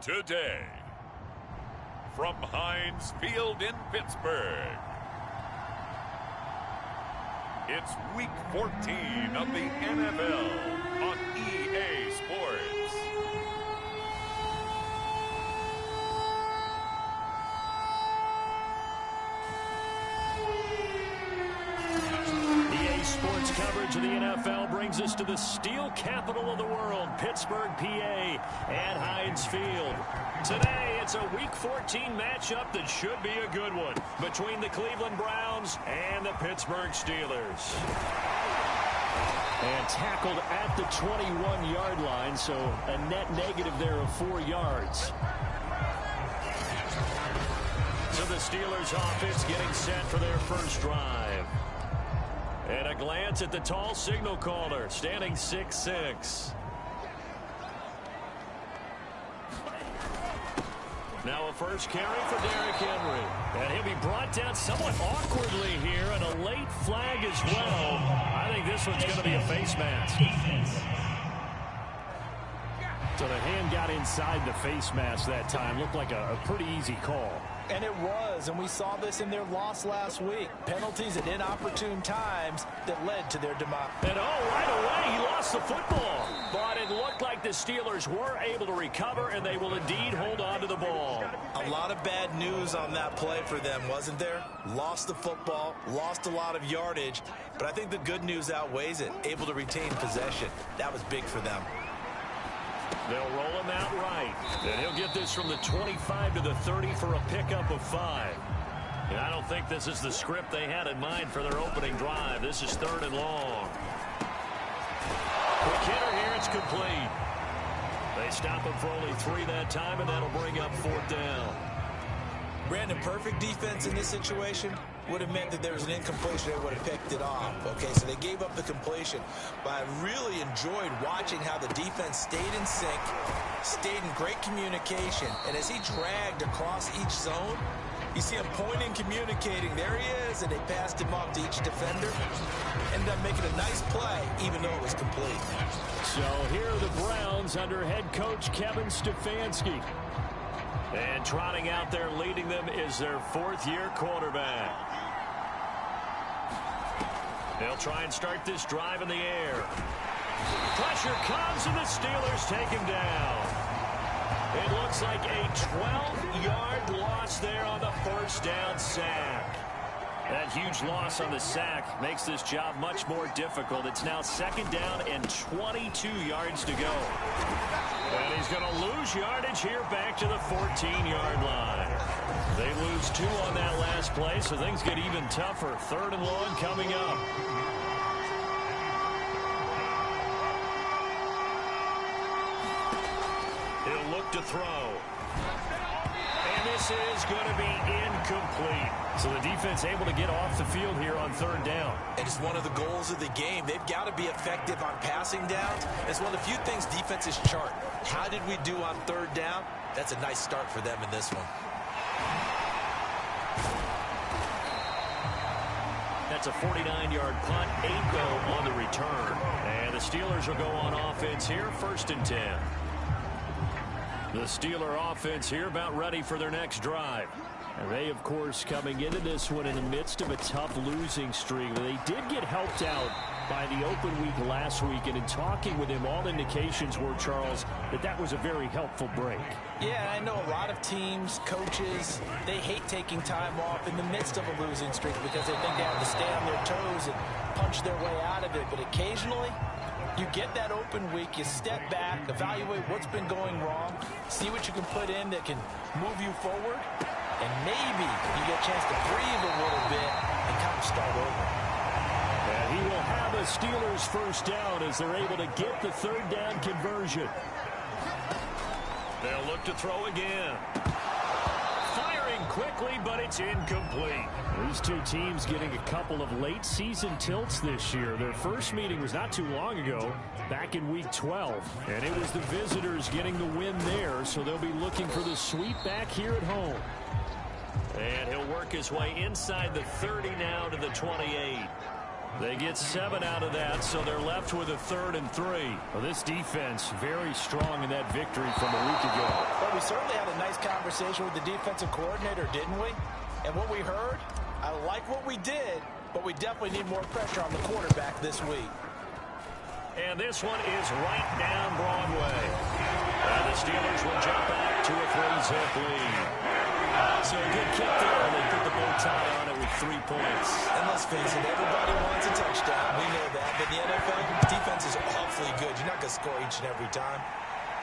today. From Heinz Field in Pittsburgh, it's Week 14 of the NFL on EA Sports. EA Sports coverage of the NFL brings us to the steel capital of the world, Pittsburgh, PA, at Heinz Field. Today, it's a Week 14 matchup that should be a good one between the Cleveland Browns and the Pittsburgh Steelers. And tackled at the 21-yard line, so a net negative there of 4 yards. So the Steelers offense getting set for their first drive. And a glance at the tall signal caller, standing 6'6". Now a first carry for Derrick Henry. And he'll be brought down somewhat awkwardly here, and a late flag as well. I think this one's going to be a face mask. So the hand got inside the face mask that time. Looked like a pretty easy call. And it was, and we saw this in their loss last week. Penalties at inopportune times that led to their demise. And right away, he lost the football. But it looked like the Steelers were able to recover, and they will indeed hold on to the ball. A lot of bad news on that play for them, wasn't there? Lost the football, lost a lot of yardage, but I think the good news outweighs it. Able to retain possession. That was big for them. They'll roll him out right. And he'll get this from the 25 to the 30 for a pickup of 5. And I don't think this is the script they had in mind for their opening drive. This is 3rd and long. Quick hitter here, it's complete. They stop him for only 3 that time, and that'll bring up 4th down. Brandon, perfect defense in this situation would have meant that there was an incompletion. They would have picked it off. Okay, so they gave up the completion. But I really enjoyed watching how the defense stayed in sync, stayed in great communication. And as he dragged across each zone, you see him pointing, communicating. There he is, and they passed him off to each defender. Ended up making a nice play, even though it was complete. So here are the Browns under head coach Kevin Stefanski. And trotting out there leading them is their 4th-year quarterback. They'll try and start this drive in the air. Pressure comes, and the Steelers take him down. It looks like a 12-yard loss there on the first down sack. That huge loss on the sack makes this job much more difficult. It's now 2nd down and 22 yards to go. And he's going to lose yardage here back to the 14-yard line. They lose 2 on that last play, so things get even tougher. 3rd and long coming up. He'll look to throw. And this is going to be incomplete. So the defense able to get off the field here on 3rd down. It is one of the goals of the game. They've got to be effective on passing downs. It's one of the few things defenses chart. How did we do on 3rd down? That's a nice start for them in this one. That's a 49-yard punt, 8 go on the return. And the Steelers will go on offense here, 1st and 10. The Steeler offense here about ready for their next drive. And they, of course, coming into this one in the midst of a tough losing streak. They did get helped out by the open week last week, and in talking with him, all indications were, Charles, that was a very helpful break. Yeah, I know a lot of teams, coaches, they hate taking time off in the midst of a losing streak because they think they have to stay on their toes and punch their way out of it. But occasionally, you get that open week, you step back, evaluate what's been going wrong, see what you can put in that can move you forward, and maybe you get a chance to breathe a little bit and kind of start over. And he will have a Steelers first down as they're able to get the 3rd down conversion. They'll look to throw again. Firing quickly, but it's incomplete. These two teams getting a couple of late season tilts this year. Their first meeting was not too long ago, back in week 12. And it was the visitors getting the win there, so they'll be looking for the sweep back here at home. And he'll work his way inside the 30 now to the 28. They get 7 out of that, so they're left with a 3rd and 3. Well, this defense very strong in that victory from a week ago. Well, we certainly had a nice conversation with the defensive coordinator, didn't we? And what we heard, I like what we did, but we definitely need more pressure on the quarterback this week. And this one is right down Broadway. And the Steelers will jump back to a 3-zip lead. So a good kick there, and they put the bow tie on it with 3 points. And let's face it, everybody wants a touchdown. We know that. But the NFL defense is awfully good. You're not going to score each and every time.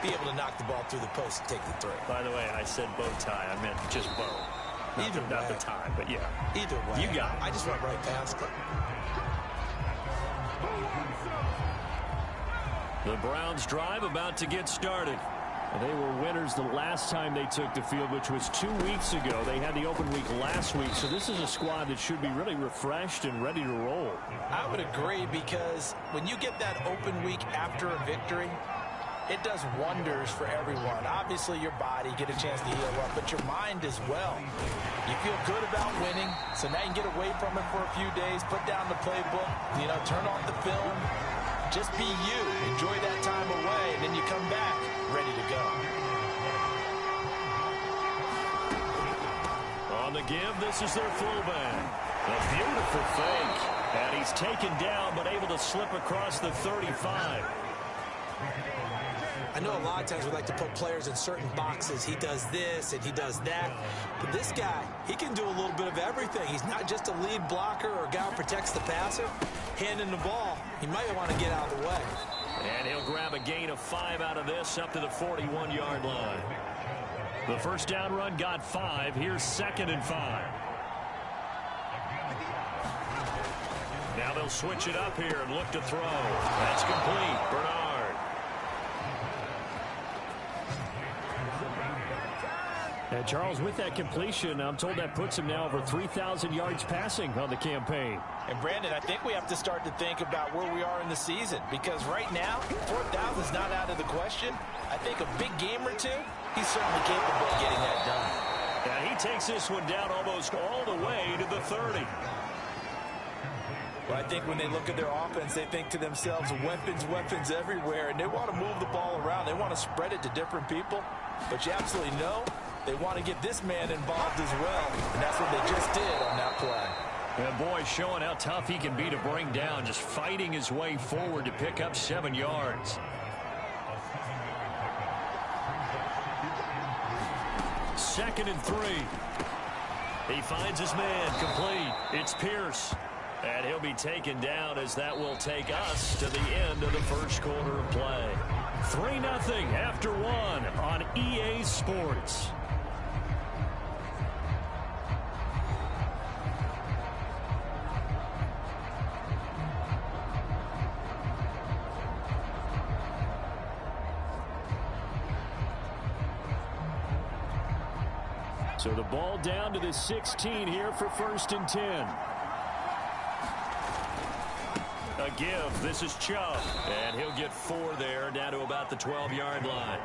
Be able to knock the ball through the post and take the throw. By the way, I said bow tie. I meant just bow. Not the tie, but yeah. Either way. You got it. I just went right past it. The Browns drive about to get started. They were winners the last time they took the field, which was 2 weeks ago. They had the open week last week, so this is a squad that should be really refreshed and ready to roll. I would agree, because when you get that open week after a victory, it does wonders for everyone. Obviously, your body, get a chance to heal up, but your mind as well. You feel good about winning, so now you can get away from it for a few days, put down the playbook, turn off the film. Just be you. Enjoy that time away, and then you come back ready to go. On the give, this is their fullback. A beautiful fake. And he's taken down, but able to slip across the 35. I know a lot of times we like to put players in certain boxes. He does this and he does that. But this guy, he can do a little bit of everything. He's not just a lead blocker or a guy who protects the passer. Handing the ball, he might want to get out of the way. And he'll grab a gain of 5 out of this up to the 41-yard line. The first down run got 5. Here's 2nd and 5. Now they'll switch it up here and look to throw. That's complete. Bernard. And Charles, with that completion, I'm told that puts him now over 3,000 yards passing on the campaign. And Brandon, I think we have to start to think about where we are in the season, because right now, 4,000 is not out of the question. I think a big game or two, he's certainly capable of getting that done. And he takes this one down almost all the way to the 30. Well, I think when they look at their offense, they think to themselves, weapons everywhere, and they want to move the ball around. They want to spread it to different people, but you absolutely know they want to get this man involved as well, and that's what they just did on that play. And boy, showing how tough he can be to bring down, just fighting his way forward to pick up 7 yards. Second and 3. He finds his man, complete. It's Pierce. And he'll be taken down, as that will take us to the end of the first quarter of play. 3-0 after 1 on EA Sports. So the ball down to the 16 here for 1st and 10. A give. This is Chubb. And he'll get 4 there, down to about the 12-yard line.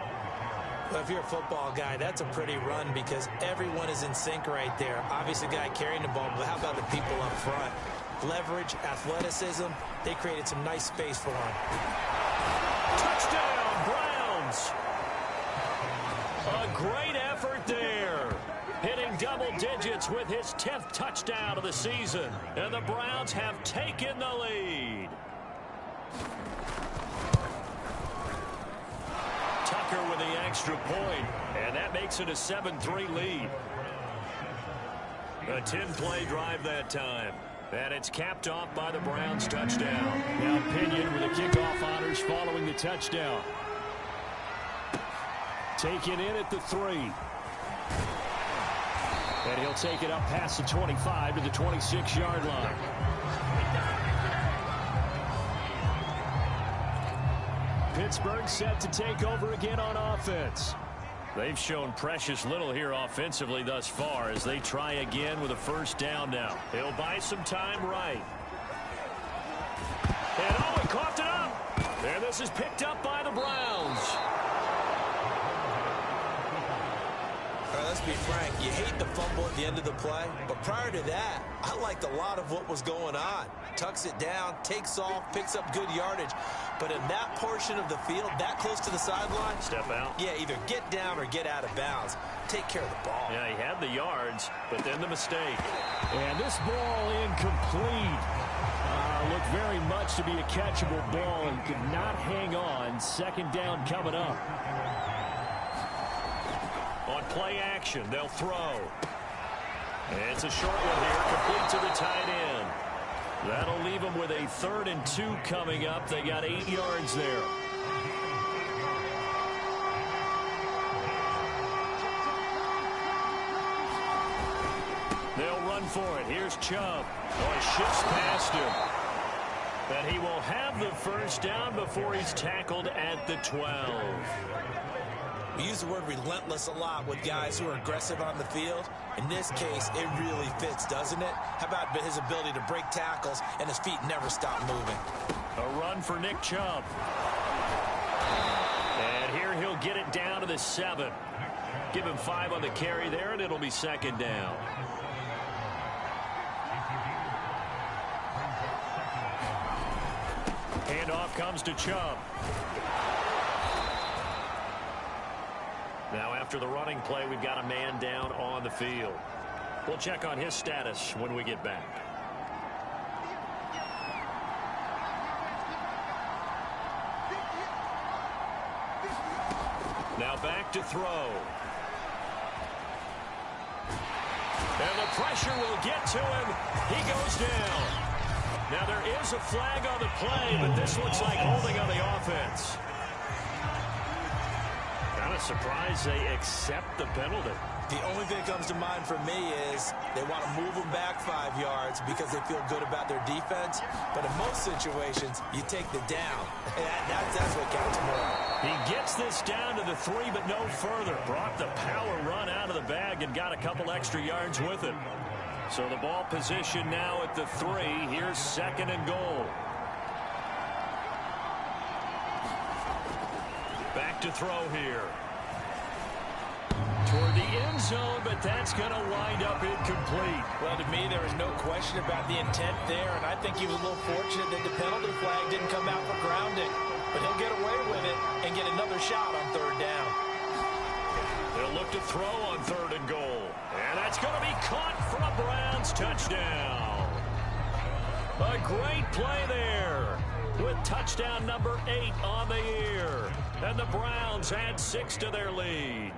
Well, if you're a football guy, that's a pretty run, because everyone is in sync right there. Obviously, the guy carrying the ball, but how about the people up front? Leverage, athleticism, they created some nice space for him. Touchdown, Browns! A great effort there. Hitting double digits with his 10th touchdown of the season. And the Browns have taken the lead. Tucker with the extra point, and that makes it a 7-3 lead. A 10-play drive that time. And it's capped off by the Browns' touchdown. Now Pinion with the kickoff honors following the touchdown. Taken in at the 3. And he'll take it up past the 25 to the 26-yard line. Pittsburgh set to take over again on offense. They've shown precious little here offensively thus far as they try again with a first down now. He'll buy some time right. And he coughed it up. And this is picked up by the Browns. let's be frank, you hate the fumble at the end of the play, but prior to that, I liked a lot of what was going on. Tucks it down, takes off, picks up good yardage, but in that portion of the field, that close to the sideline, step out. Yeah, either get down or get out of bounds. Take care of the ball. Yeah, he had the yards, but then the mistake. And this ball incomplete. Looked very much to be a catchable ball and could not hang on. Second down coming up. On play action, they'll throw. It's a short one here, complete to the tight end. That'll leave them with a 3rd and 2 coming up. They got 8 yards there. They'll run for it. Here's Chubb. Oh, he shifts past him. And he will have the first down before he's tackled at the 12. We use the word relentless a lot with guys who are aggressive on the field. In this case, it really fits, doesn't it? How about his ability to break tackles and his feet never stop moving? A run for Nick Chubb. And here he'll get it down to the 7. Give him 5 on the carry there, and it'll be second down. Handoff comes to Chubb. Now after the running play, we've got a man down on the field. We'll check on his status when we get back. Now back to throw. And the pressure will get to him. He goes down. Now there is a flag on the play, but this looks like holding on the offense. Kind of surprised they accept the penalty. The only thing that comes to mind for me is they want to move them back 5 yards because they feel good about their defense. But in most situations, you take the down. That's what counts more. He gets this down to the 3, but no further. Brought the power run out of the bag and got a couple extra yards with it. So the ball position now at the 3. Here's 2nd and goal. Back to throw here. Toward the end zone, but that's going to wind up incomplete. Well, to me, there was no question about the intent there, and I think he was a little fortunate that the penalty flag didn't come out for grounding. But he'll get away with it and get another shot on 3rd down. They'll look to throw on 3rd and goal. And that's going to be caught for a Browns touchdown. A great play there with touchdown number 8 on the year. And the Browns add 6 to their lead.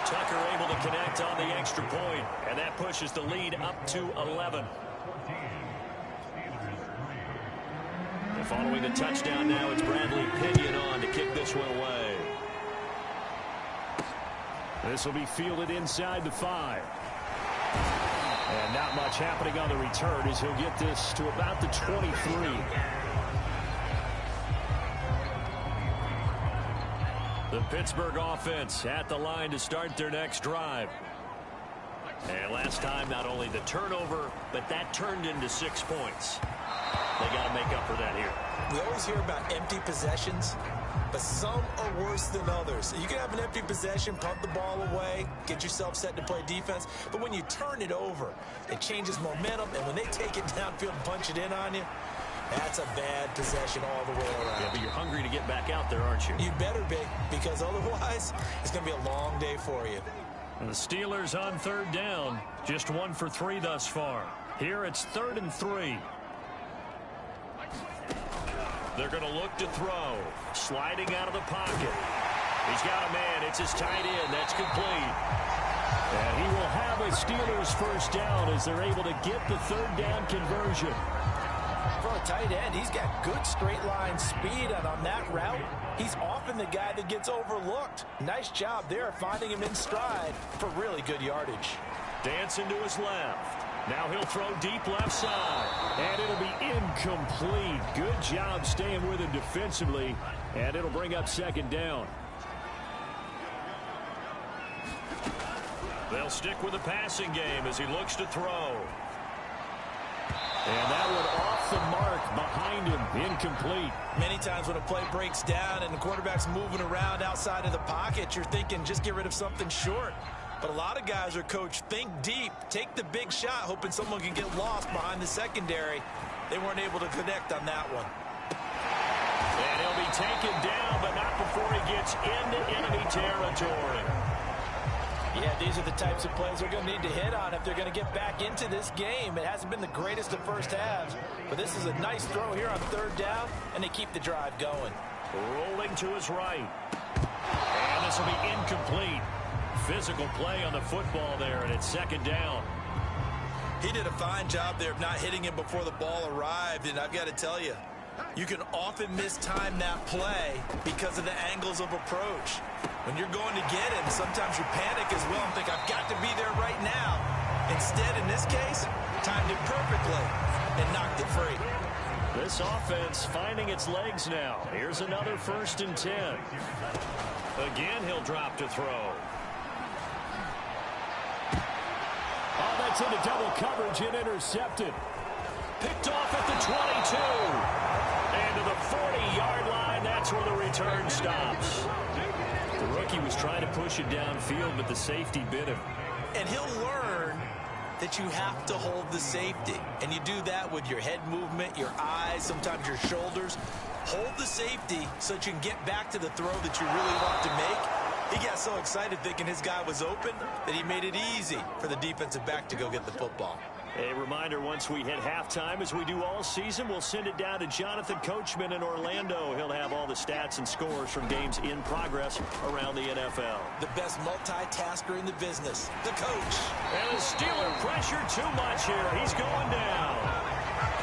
Tucker able to connect on the extra point, and that pushes the lead up to 11. And following the touchdown now, it's Bradley Pinion on to kick this one away. This will be fielded inside the 5. And not much happening on the return as he'll get this to about the 23. The Pittsburgh offense at the line to start their next drive. And last time, not only the turnover, but that turned into 6 points. They got to make up for that here. We always hear about empty possessions, but some are worse than others. You can have an empty possession, punt the ball away, get yourself set to play defense, but when you turn it over, it changes momentum, and when they take it downfield and punch it in on you, that's a bad possession all the way around. Yeah, but you're hungry to get back out there, aren't you? You better be, because otherwise, it's going to be a long day for you. And the Steelers on 3rd down, just 1 for 3 thus far. Here it's 3rd and 3. They're going to look to throw. Sliding out of the pocket. He's got a man. It's his tight end. That's complete. And he will have a Steelers first down as they're able to get the 3rd down conversion. For a tight end, he's got good straight line speed, and on that route, he's often the guy that gets overlooked. Nice job there finding him in stride for really good yardage. Dancing to his left. Now he'll throw deep left side. And it'll be incomplete. Good job staying with him defensively. And it'll bring up 2nd down. They'll stick with the passing game as he looks to throw. And that one off the mark behind him, incomplete. Many times when a play breaks down and the quarterback's moving around outside of the pocket, you're thinking just get rid of something short. But a lot of guys are coached, think deep, take the big shot, hoping someone can get lost behind the secondary. They weren't able to connect on that one. And he'll be taken down, but not before he gets into enemy territory. Yeah, these are the types of plays they're going to need to hit on if they're going to get back into this game. It hasn't been the greatest of first halves, but this is a nice throw here on third down, and they keep the drive going. Rolling to his right. And this will be incomplete. Physical play on the football there, and it's second down. He did a fine job there of not hitting him before the ball arrived, and I've got to tell you, you can often mistime that play because of the angles of approach. When you're going to get him, sometimes you panic as well and think, I've got to be there right now. Instead, in this case, timed it perfectly and knocked it free. This offense finding its legs now. Here's another 1st and 10. Again, he'll drop to throw. Oh, that's into double coverage and intercepted. Picked off at the 22. And to the 40-yard line, that's where the return stops. The rookie was trying to push it downfield, but the safety bit him. And he'll learn that you have to hold the safety. And you do that with your head movement, your eyes, sometimes your shoulders. Hold the safety so that you can get back to the throw that you really want to make. He got so excited thinking his guy was open that he made it easy for the defensive back to go get the football. A reminder, once we hit halftime, as we do all season, we'll send it down to Jonathan Coachman in Orlando. He'll have all the stats and scores from games in progress around the NFL. The best multitasker in the business, the coach. And the Steeler pressure too much here. He's going down.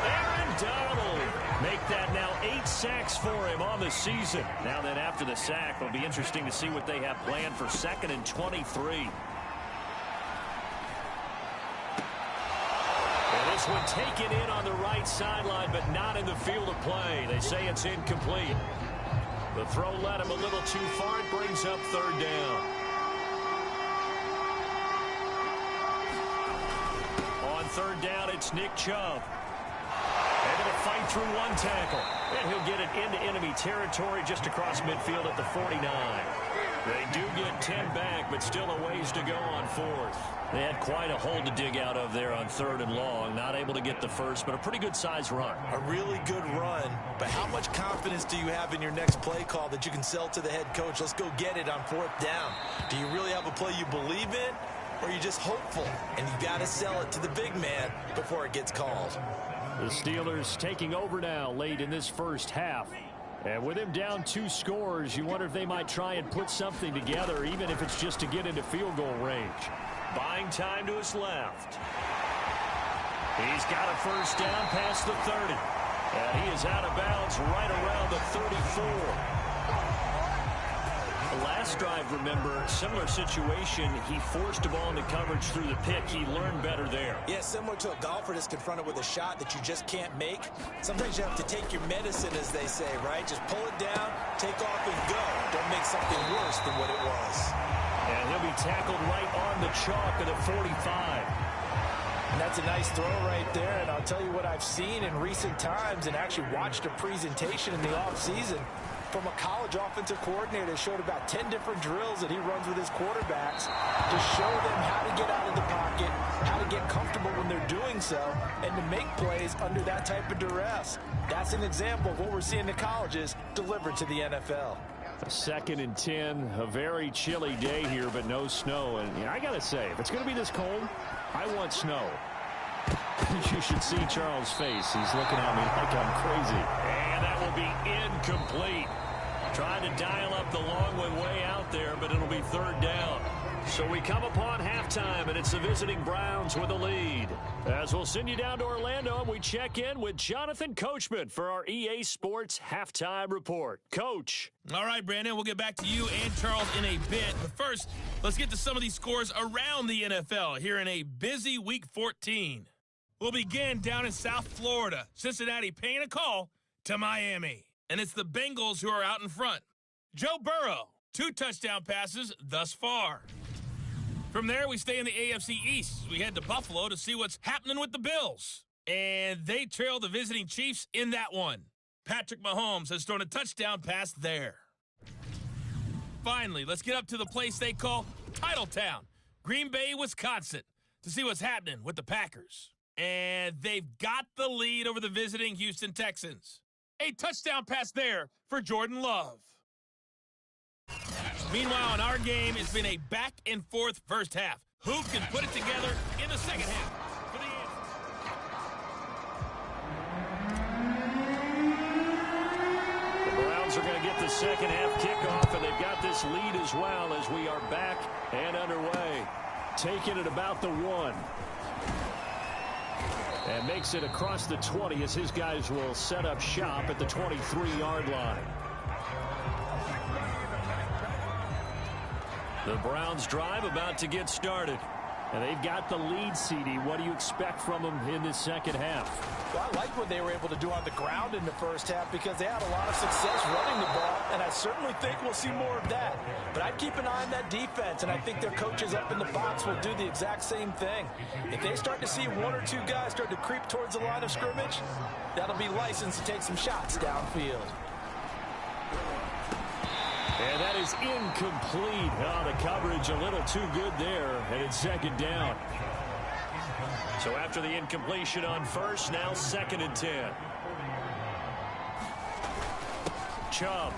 Aaron Donald. Make that now 8 sacks for him on the season. Now then, after the sack, it'll be interesting to see what they have planned for 2nd and 23. This one taken in on the right sideline, but not in the field of play. They say it's incomplete. The throw led him a little too far. It brings up 3rd down. On 3rd down, it's Nick Chubb. They're going to fight through one tackle. And he'll get it into enemy territory just across midfield at the 49. They do get 10 back, but still a ways to go on 4th. They had quite a hole to dig out of there on 3rd and long. Not able to get the first, but a pretty good-sized run. A really good run, but how much confidence do you have in your next play call that you can sell to the head coach? Let's go get it on 4th down. Do you really have a play you believe in, or are you just hopeful? And you got to sell it to the big man before it gets called. The Steelers taking over now late in this first half. And with him down 2 scores, you wonder if they might try and put something together, even if it's just to get into field goal range. Buying time to his left. He's got a 1st down past the 30. And he is out of bounds right around the 34. The last drive, remember, similar situation. He forced a ball into coverage through the pick. He learned better there. Yeah, similar to a golfer that's confronted with a shot that you just can't make. Sometimes you have to take your medicine, as they say, right? Just pull it down, take off, and go. Don't make something worse than what it was. And he'll be tackled right on the chalk at the 45. And that's a nice throw right there. And I'll tell you what I've seen in recent times and actually watched a presentation in the offseason from a college offensive coordinator that showed about 10 different drills that he runs with his quarterbacks to show them how to get out of the pocket, how to get comfortable when they're doing so, and to make plays under that type of duress. That's an example of what we're seeing in colleges delivered to the NFL. 2nd and 10, a very chilly day here, but no snow. And I got to say, if it's going to be this cold, I want snow. You should see Charles' face. He's looking at me like I'm crazy. And that will be incomplete. Trying to dial up the long way out there, but it'll be 3rd down. So we come upon halftime, and it's the visiting Browns with a lead. As we'll send you down to Orlando, and we check in with Jonathan Coachman for our EA Sports Halftime Report. Coach. All right, Brandon, we'll get back to you and Charles in a bit. But first, let's get to some of these scores around the NFL here in a busy Week 14. We'll begin down in South Florida. Cincinnati paying a call to Miami. And it's the Bengals who are out in front. Joe Burrow, 2 touchdown passes thus far. From there, we stay in the AFC East. We head to Buffalo to see what's happening with the Bills. And they trail the visiting Chiefs in that one. Patrick Mahomes has thrown a touchdown pass there. Finally, let's get up to the place they call Titletown, Green Bay, Wisconsin, to see what's happening with the Packers. And they've got the lead over the visiting Houston Texans. A touchdown pass there for Jordan Love. Meanwhile, in our game, it's been a back-and-forth first half. Who can put it together in the second half? For the The Browns are going to get the second half kickoff, and they've got this lead as well as we are back and underway. Taking it about the 1. And makes it across the 20 as his guys will set up shop at the 23-yard line. The Browns drive about to get started. And they've got the lead, CD. What do you expect from them in this second half? Well, I like what they were able to do on the ground in the first half because they had a lot of success running the ball, and I certainly think we'll see more of that. But I'd keep an eye on that defense, and I think their coaches up in the box will do the exact same thing. If they start to see 1 or 2 guys start to creep towards the line of scrimmage, that'll be licensed to take some shots downfield. And that is incomplete. Oh, the coverage a little too good there, and it's second down. So after the incompletion on first, now 2nd and 10. Chubb.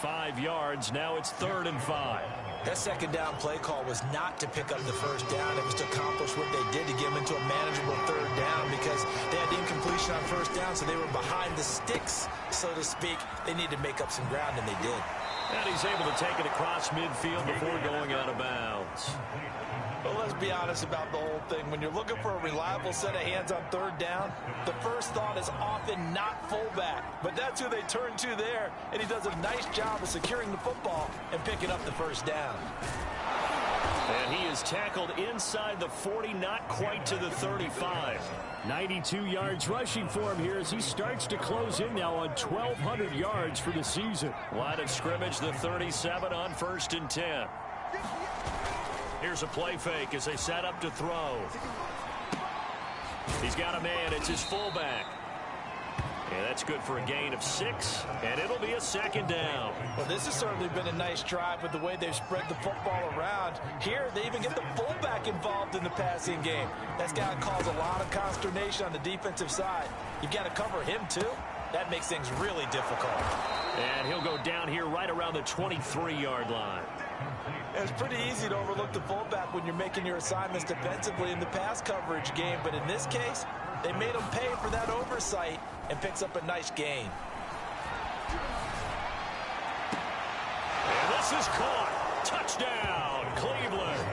5 yards. Now it's 3rd and 5. That second down play call was not to pick up the first down. It was to accomplish what they did to get them into a manageable 3rd down because they had incompletion on first down, so they were behind the sticks, so to speak. They needed to make up some ground, and they did. And he's able to take it across midfield before going out of bounds. Well, let's be honest about the whole thing. When you're looking for a reliable set of hands on 3rd down, the first thought is often not fullback. But that's who they turn to there, and he does a nice job of securing the football and picking up the first down. And he is tackled inside the 40, not quite to the 35. 92 yards rushing for him here as he starts to close in now on 1,200 yards for the season. Line of scrimmage, the 37 on 1st and 10. Here's a play fake as they set up to throw. He's got a man. It's his fullback. And that's good for a gain of 6, and it'll be a 2nd down. Well, this has certainly been a nice drive with the way they've spread the football around. Here, they even get the fullback involved in the passing game. That's got to cause a lot of consternation on the defensive side. You've got to cover him, too. That makes things really difficult. And he'll go down here right around the 23-yard line. It's pretty easy to overlook the fullback when you're making your assignments defensively in the pass coverage game, but in this case, they made him pay for that oversight and picks up a nice gain. And this is caught. Touchdown, Cleveland.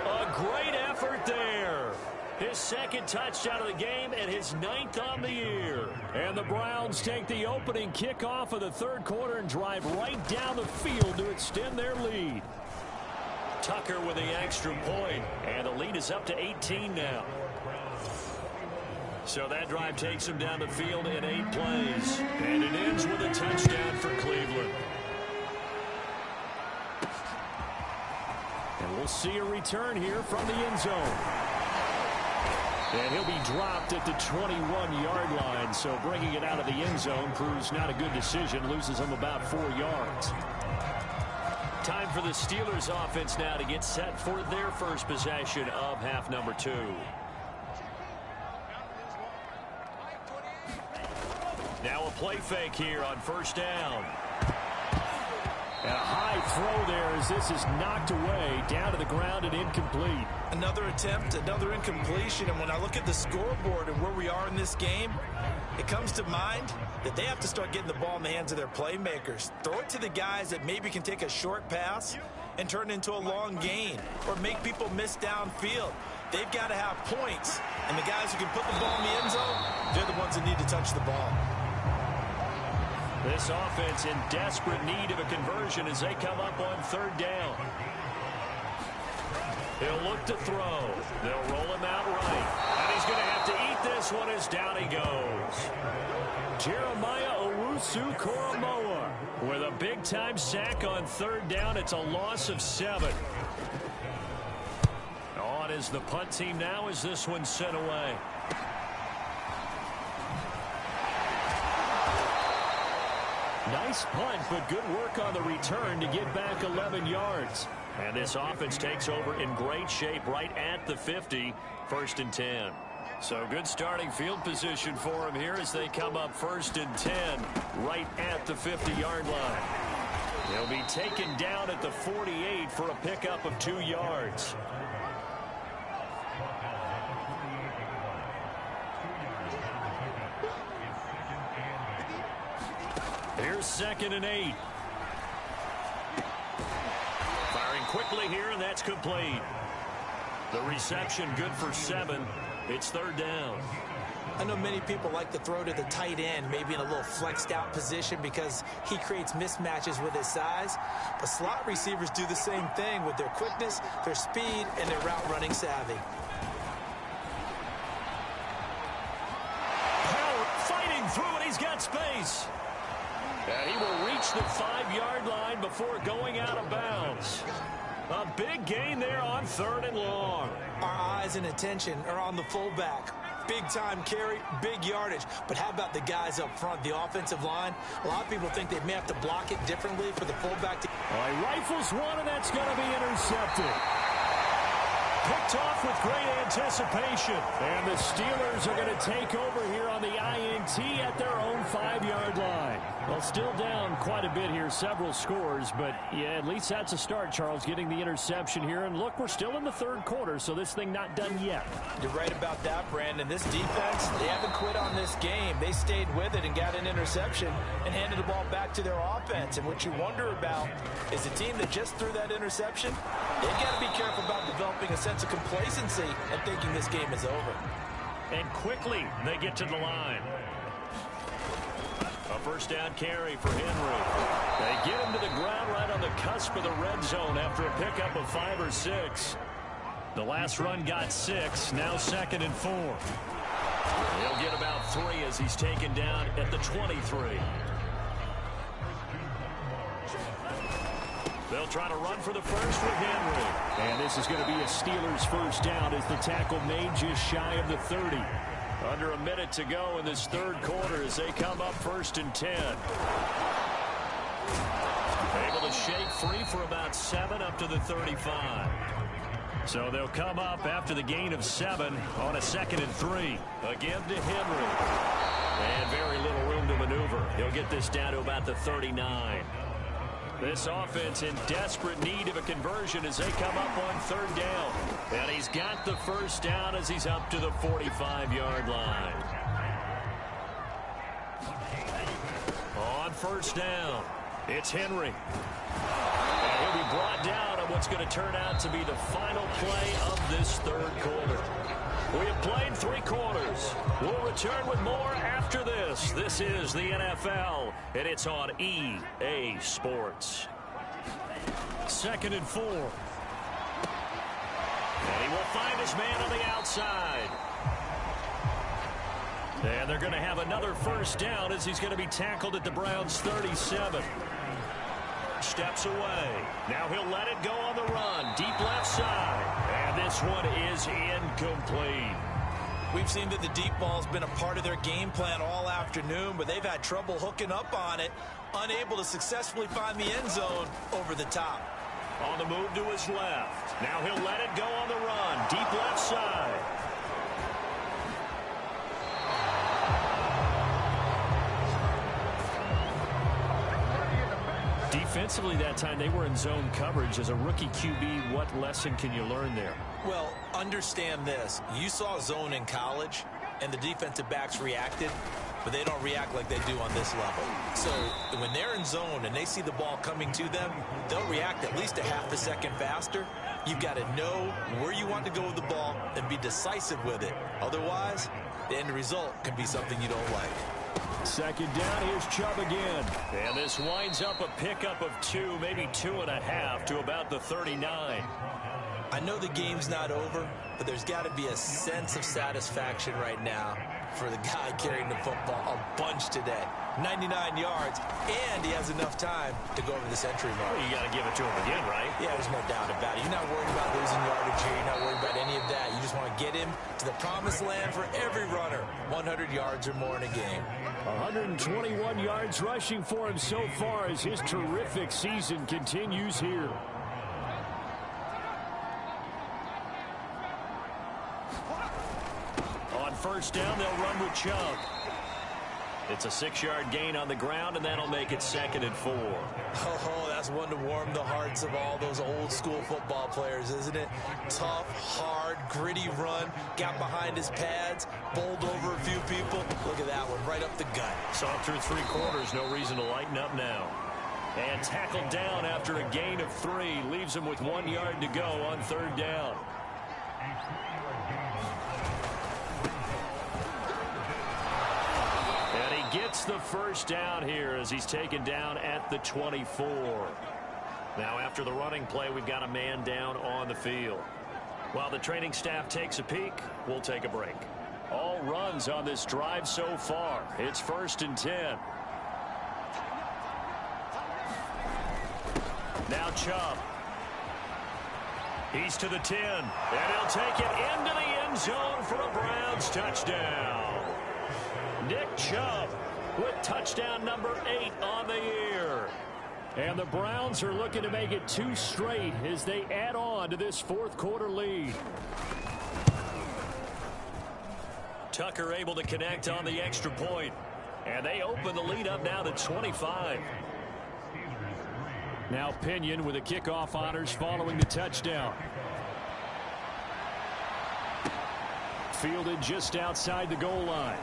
A great effort there. His 2nd touchdown of the game and his 9th on the year. And the Browns take the opening kickoff of the 3rd quarter and drive right down the field to extend their lead. Tucker with the extra point, and the lead is up to 18 now. So that drive takes him down the field in 8 plays, and it ends with a touchdown for Cleveland. And we'll see a return here from the end zone. And he'll be dropped at the 21-yard line, so bringing it out of the end zone proves not a good decision, loses him about 4 yards. Time for the Steelers offense now to get set for their first possession of half number 2. Now a play fake here on 1st down. And a high throw there as this is knocked away, down to the ground and incomplete. Another attempt, another incompletion, and when I look at the scoreboard and where we are in this game, it comes to mind that they have to start getting the ball in the hands of their playmakers. Throw it to the guys that maybe can take a short pass and turn it into a long gain or make people miss downfield. They've got to have points, and the guys who can put the ball in the end zone, they're the ones that need to touch the ball. This offense in desperate need of a conversion as they come up on 3rd down. He'll look to throw. They'll roll him out right. And he's going to have to eat this one as down he goes. Jeremiah Owusu-Koramoah with a big-time sack on 3rd down. It's a loss of 7. on as the punt team now as this one's sent away. Nice punt, but good work on the return to get back 11 yards. And this offense takes over in great shape right at the 50, 1st and 10. So good starting field position for them here as they come up 1st and 10 right at the 50-yard line. They'll be taken down at the 48 for a pickup of 2 yards. Here's 2nd and 8. Firing quickly here, and that's complete. The reception good for 7. It's 3rd down. I know many people like to throw to the tight end, maybe in a little flexed out position because he creates mismatches with his size. But slot receivers do the same thing with their quickness, their speed, and their route running savvy. Power fighting through, and he's got space. And he will reach the 5-yard line before going out of bounds. A big gain there on 3rd and long. Our eyes and attention are on the fullback. Big time carry, big yardage. But how about the guys up front, the offensive line? A lot of people think they may have to block it differently for the fullback to... Well, he rifles one, and that's going to be intercepted. Picked off with great anticipation. And the Steelers are going to take over here on the INT at their own 5-yard line. Well, still down quite a bit here, several scores, but yeah, at least that's a start, Charles, getting the interception here. And look, we're still in the 3rd quarter, so this thing not done yet. You're right about that, Brandon. This defense, they haven't quit on this game. They stayed with it and got an interception and handed the ball back to their offense. And what you wonder about is a team that just threw that interception, they've got to be careful about developing a sense of complacency and thinking this game is over. And quickly, they get to the line. A 1st down carry for Henry. They get him to the ground right on the cusp of the red zone after a pickup of 5 or 6. The last run got 6, now 2nd and 4. He'll get about 3 as he's taken down at the 23. They'll try to run for the first with Henry. And this is going to be a Steelers 1st down as the tackle made just shy of the 30. Under a minute to go in this 3rd quarter as they come up 1st and 10. Able to shake free for about 7 up to the 35. So they'll come up after the gain of 7 on a 2nd and 3. Again to Henry. And very little room to maneuver. He'll get this down to about the 39. This offense in desperate need of a conversion as they come up on 3rd down. And he's got the 1st down as he's up to the 45-yard line. On 1st down, it's Henry. And he'll be brought down on what's going to turn out to be the final play of this 3rd quarter. We have played 3 quarters. We'll return with more after this. This is the NFL, and it's on EA Sports. 2nd and 4. And he will find his man on the outside. And they're going to have another 1st down as he's going to be tackled at the Browns' 37. Steps away. Now he'll let it go on the run. Deep left side. And this one is incomplete. We've seen that the deep ball's been a part of their game plan all afternoon, but they've had trouble hooking up on it, unable to successfully find the end zone over the top. On the move to his left. Now he'll let it go on the run. Deep left side. Defensively that time, they were in zone coverage. As a rookie QB, what lesson can you learn there? Well, understand this. You saw zone in college, and the defensive backs reacted, but they don't react like they do on this level. So when they're in zone and they see the ball coming to them, they'll react at least a half a second faster. You've got to know where you want to go with the ball and be decisive with it. Otherwise, the end result can be something you don't like. 2nd down, here's Chubb again. And this winds up a pickup of 2, maybe 2.5 to about the 39. I know the game's not over, but there's got to be a sense of satisfaction right now. for the guy carrying the football a bunch today. 99 yards, and he has enough time to go over this entry mark. Well, you got to give it to him again, right? Yeah, there's no doubt about it. You're not worried about losing yardage here. You're not worried about any of that. You just want to get him to the promised land for every runner. 100 yards or more in a game. 121 yards rushing for him so far as his terrific season continues here. On first down, they'll run with Chubb. It's a 6-yard gain on the ground, and that'll make it 2nd and 4. Oh, that's one to warm the hearts of all those old school football players, isn't it? Tough, hard, gritty run. Got behind his pads, bowled over a few people. Look at that one, right up the gut. Saw through 3 quarters, no reason to lighten up now. And tackled down after a gain of 3. Leaves him with 1 yard to go on 3rd down. Gets the first down here as he's taken down at the 24. Now after the running play, we've got a man down on the field. While the training staff takes a peek, we'll take a break. All runs on this drive so far. It's 1st and 10. Now Chubb. He's to the 10. And he'll take it into the end zone for a Browns touchdown. Nick Chubb with touchdown number 8 on the year. And the Browns are looking to make it 2 straight as they add on to this 4th quarter lead. Tucker able to connect on the extra point. And they open the lead up now to 25. Now Pinion with the kickoff honors following the touchdown. Fielded just outside the goal line.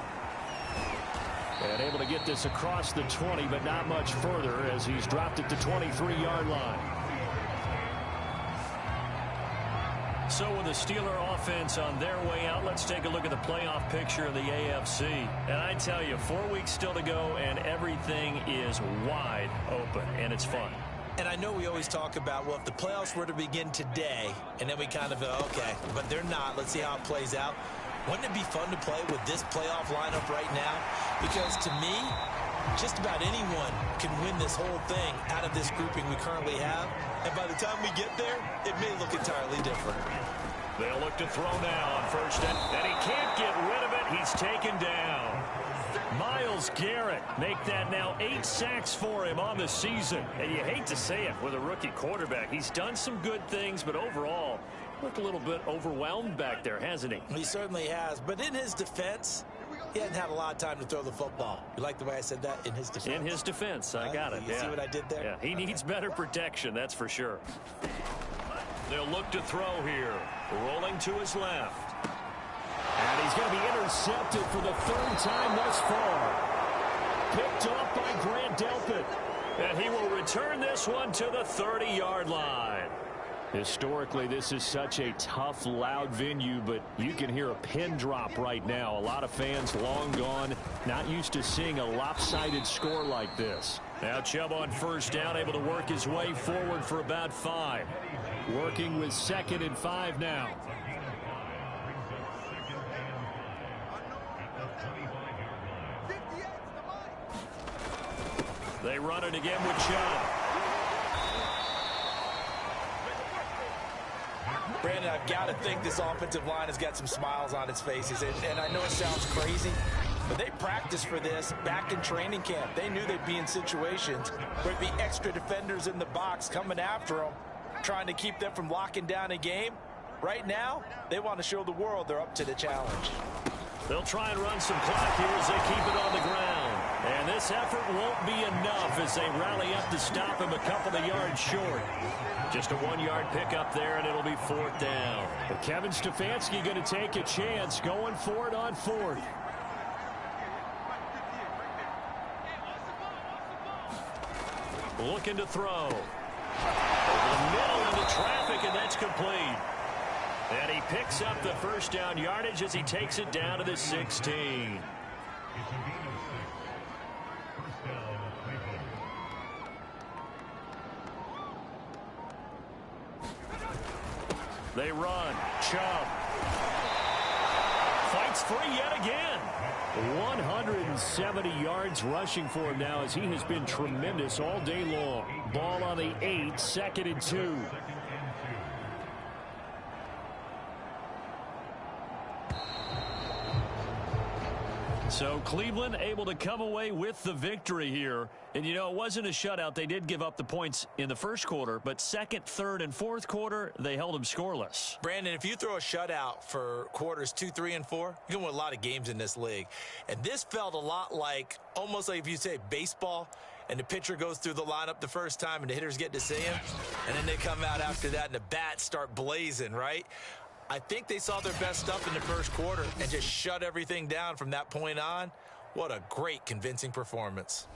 And able to get this across the 20, but not much further as he's dropped it to 23-yard line. So with the Steeler offense on their way out, let's take a look at the playoff picture of the AFC. And I tell you, 4 weeks still to go, and everything is wide open, and it's fun. And I know we always talk about, well, if the playoffs were to begin today, and then we kind of go, okay, but they're not. Let's see how it plays out. Wouldn't it be fun to play with this playoff lineup right now? Because to me, just about anyone can win this whole thing out of this grouping we currently have. And by the time we get there, it may look entirely different. They'll look to throw now on first down. And he can't get rid of it. He's taken down. Myles Garrett make that now 8 sacks for him on the season. And you hate to say it with a rookie quarterback. He's done some good things, but overall, looked a little bit overwhelmed back there, hasn't he? He certainly has. But in his defense, he hasn't had a lot of time to throw the football. You like the way I said that? In his defense? In his defense. I got it. You see what I did there? Yeah, he needs better protection, that's for sure. They'll look to throw here. Rolling to his left. And he's going to be intercepted for the 3rd time thus far. Picked off by Grant Delpit. And he will return this one to the 30-yard line. Historically, this is such a tough, loud venue, but you can hear a pin drop right now. A lot of fans long gone, not used to seeing a lopsided score like this. Now Chubb on first down, able to work his way forward for about 5. Working with 2nd and 5 now. They run it again with Chubb. Brandon, I've got to think this offensive line has got some smiles on its faces. And I know it sounds crazy, but they practiced for this back in training camp. They knew they'd be in situations where there'd be extra defenders in the box coming after them, trying to keep them from locking down a game. Right now, they want to show the world they're up to the challenge. They'll try and run some clock here as they keep it on the ground. And this effort won't be enough as they rally up to stop him a couple of yards short. Just a 1-yard pickup there, and it'll be 4th down. But Kevin Stefanski going to take a chance going for it on 4th. Looking to throw. Over the middle into traffic, and that's complete. And he picks up the first down yardage as he takes it down to the 16. They run. Chubb. breaks free yet again. 170 yards rushing for him now as he has been tremendous all day long. Ball on the 8, 2nd and 2. So Cleveland able to come away with the victory here. And, you know, it wasn't a shutout. They did give up the points in the first quarter, but second, third, and fourth quarter, they held them scoreless. Brandon, if you throw a shutout for quarters 2, 3, and 4, you can win a lot of games in this league. And this felt a lot like, almost like if you say baseball, and the pitcher goes through the lineup the first time and the hitters get to see him, and then they come out after that and the bats start blazing, right? I think they saw their best stuff in the first quarter and just shut everything down from that point on. What a great, convincing performance.